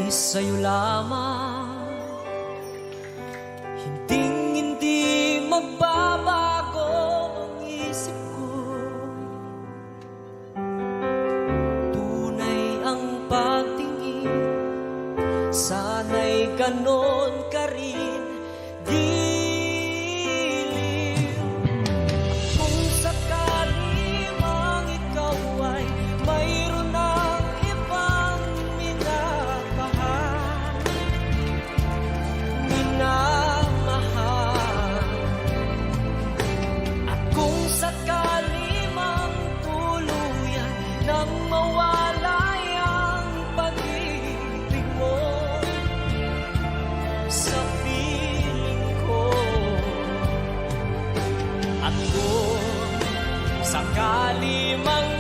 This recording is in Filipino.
sa'yo lamang, hindi magbabago ang isip ko. Tunay ang pagtingin, sana'y ganon ka rin. Kung sakali mang ikaw ay mayroon ng ibang minamahal, at kung sakali mang tuluyan nang mawalay ang pag-ibig mo sa piling ko, at kung sakali mang